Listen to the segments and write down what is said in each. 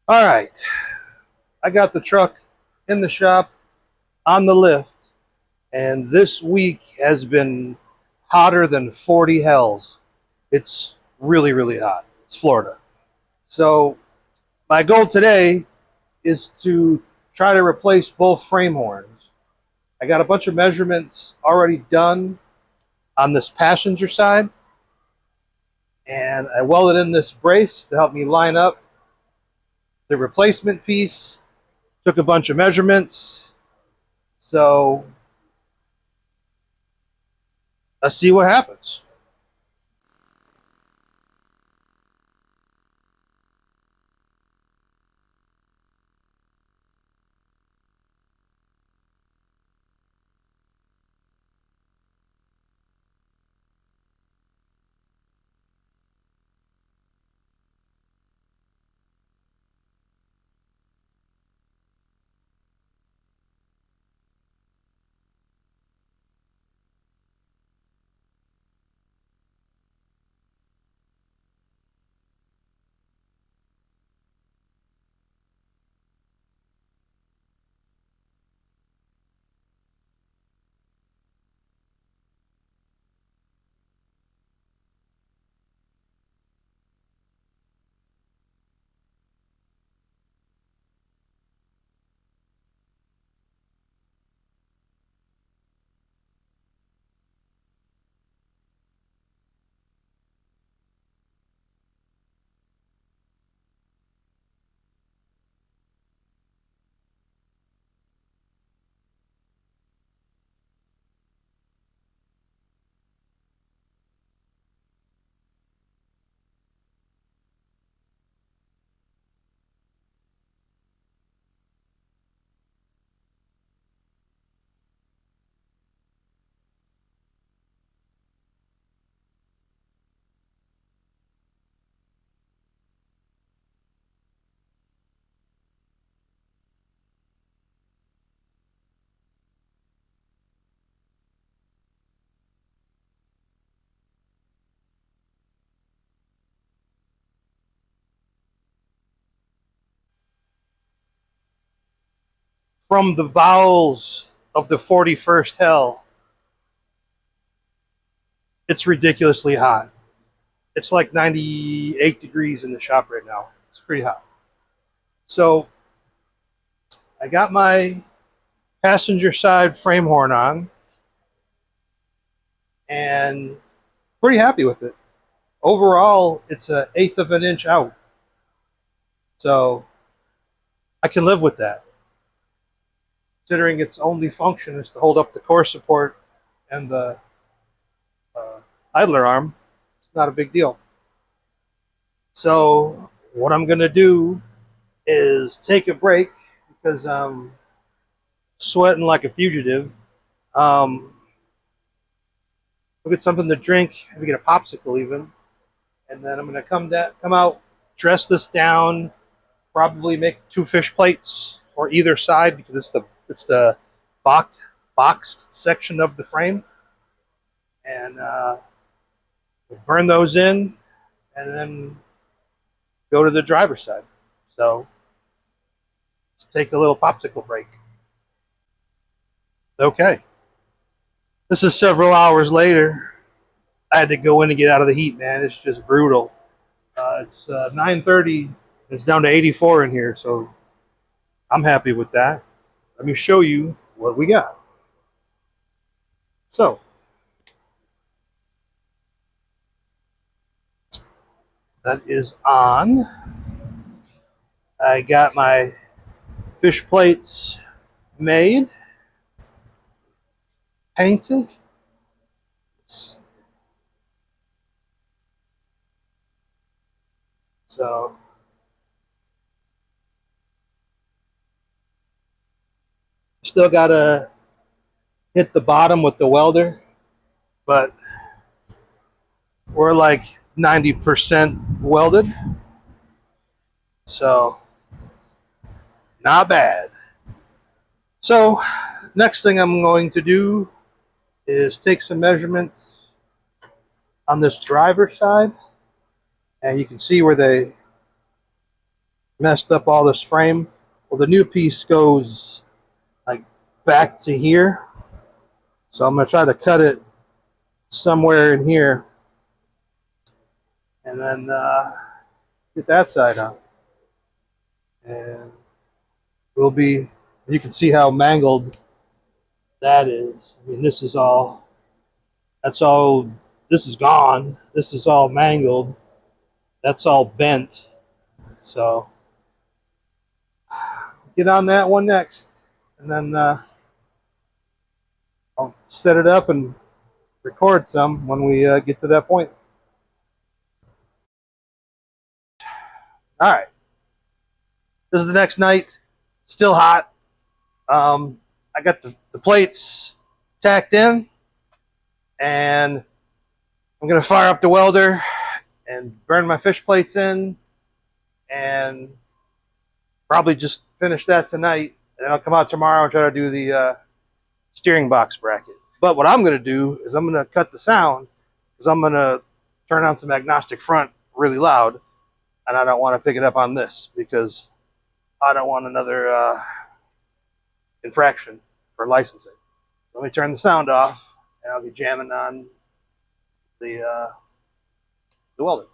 All right, I got the truck in the shop on the lift, and this week has been hotter than 40 hells. It's really, really hot. It's Florida. So, my goal today is to try to replace both frame horns. I got a bunch of measurements already done on this passenger side, and I welded in this brace to help me line up the replacement piece. Took a bunch of measurements. So, let's see what happens. From the bowels of the 41st hell, it's ridiculously hot. It's like 98 degrees in the shop right now. It's pretty hot. So I got my passenger side frame horn on and pretty happy with it. Overall, it's an eighth of an inch out. So I can live with that, considering its only function is to hold up the core support and the uh, idler arm. It's not a big deal. So what I'm going to do is take a break because I'm sweating like a fugitive. Um, we'll get something to drink, maybe get a popsicle even, and then I'm gonna come out, dress this down, probably make two fish plates for either side because it's the boxed boxed section of the frame, and we'll burn those in, and then go to the driver's side. So let's take a little popsicle break. Okay, this is several hours later. I had to go in and get out of the heat, man. It's just brutal. It's 9:30. It's down to 84 in here, so I'm happy with that. Let me show you what we got. So that is on. I got my fish plates made, painted. So still gotta hit the bottom with the welder, but we're like 90% welded. So not bad. So next thing I'm going to do is take some measurements on this driver's side, and you can see where messed up all this frame. Well, the new piece goes like back to here. So I'm going to try to cut it somewhere in here and then get that side on. And we'll be, you can see how mangled that is. I mean, this is all, that's all, this is gone. This is all mangled. That's all bent. So get on that one next. And then I'll set it up and record some when we get to that point. All right. This is the next night. Still hot. I got the plates tacked in, and I'm going to fire up the welder and burn my fish plates in, and probably just finish that tonight. And then I'll come out tomorrow and try to do the steering box bracket. But what I'm going to do is I'm going to cut the sound, because I'm going to turn on some agnostic front really loud, and I don't want to pick it up on this because I don't want another infraction for licensing. Let me turn the sound off, and I'll be jamming on the welder.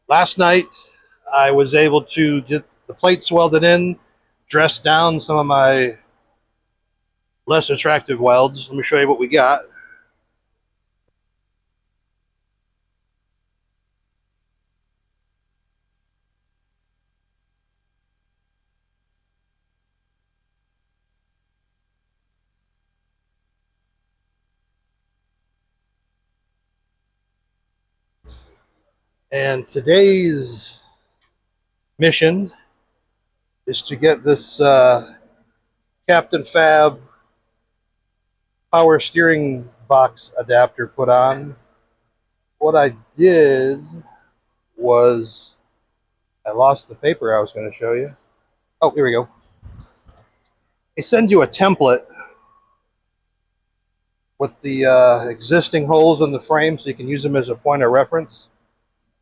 Last night, I was able to get the plates welded in, dress down some of my less attractive welds. Let me show you what we got. And today's mission is to get this Captain Fab power steering box adapter put on. What I did was I lost the paper I was going to show you. Oh, here we go. They send you a template with the existing holes in the frame so you can use them as a point of reference.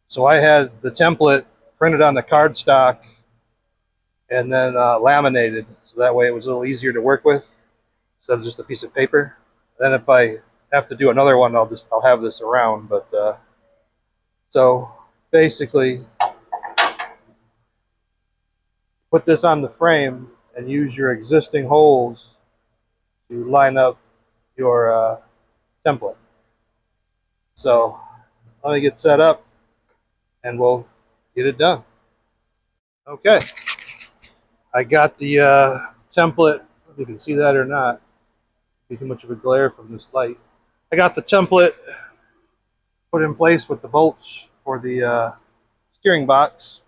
So I had the template printed on the cardstock and then laminated, so that way it was a little easier to work with instead of just a piece of paper. Then if I have to do another one, I'll have this around. But so basically, put this on the frame and use your existing holes to line up your template. So let me get set up and we'll get it done. Okay, I got the template. If you can see that or not, be too much of a glare from this light. I got the template put in place with the bolts for the steering box.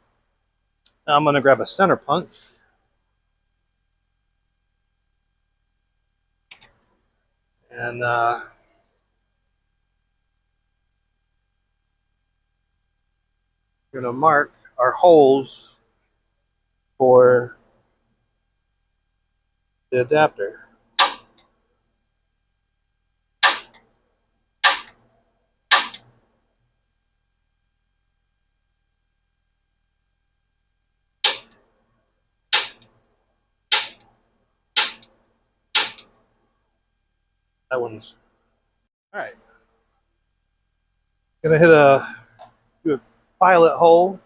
Now I'm going to grab a center punch. And we're going to mark our holes for the adapter. That one's all right. Gonna do a pilot hole.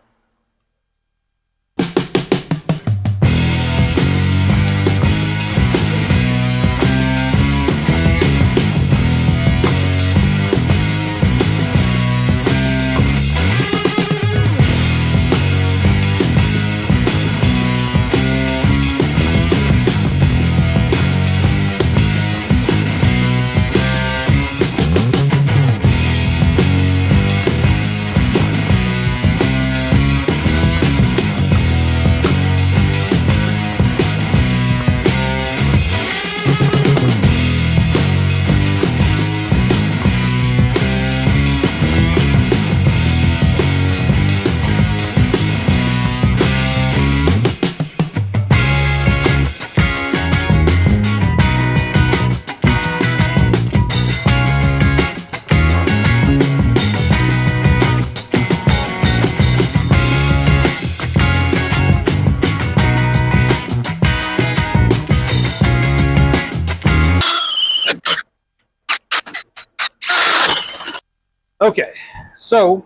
Okay, so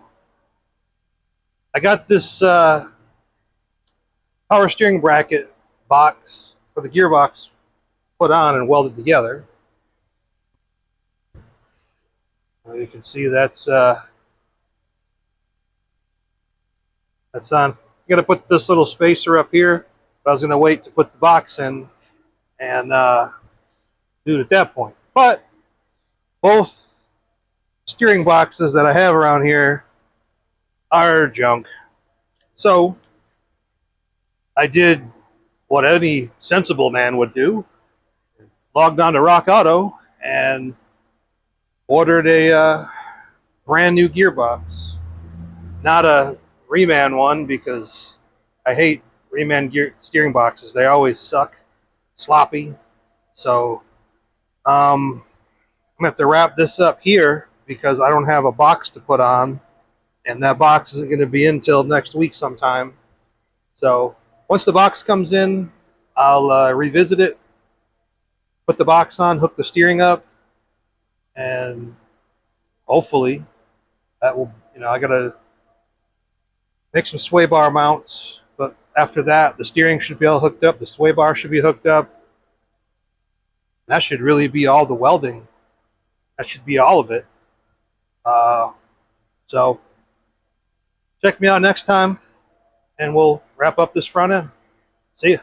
I got this power steering bracket box for the gearbox put on and welded together. You can see that's on. I'm gonna put this little spacer up here, but I was gonna wait to put the box in and do it at that point. But both steering boxes that I have around here are junk. So I did what any sensible man would do. Logged on to Rock Auto and ordered a brand new gearbox. Not a reman one because I hate reman steering boxes. They always suck, sloppy. So I'm gonna have to wrap this up here because I don't have a box to put on, and that box isn't going to be in until next week sometime. So once the box comes in, I'll revisit it, put the box on, hook the steering up, and hopefully that will, I gotta make some sway bar mounts, but after that, the steering should be all hooked up, the sway bar should be hooked up. That should really be all the welding. That should be all of it. So check me out next time, and we'll wrap up this front end. See ya.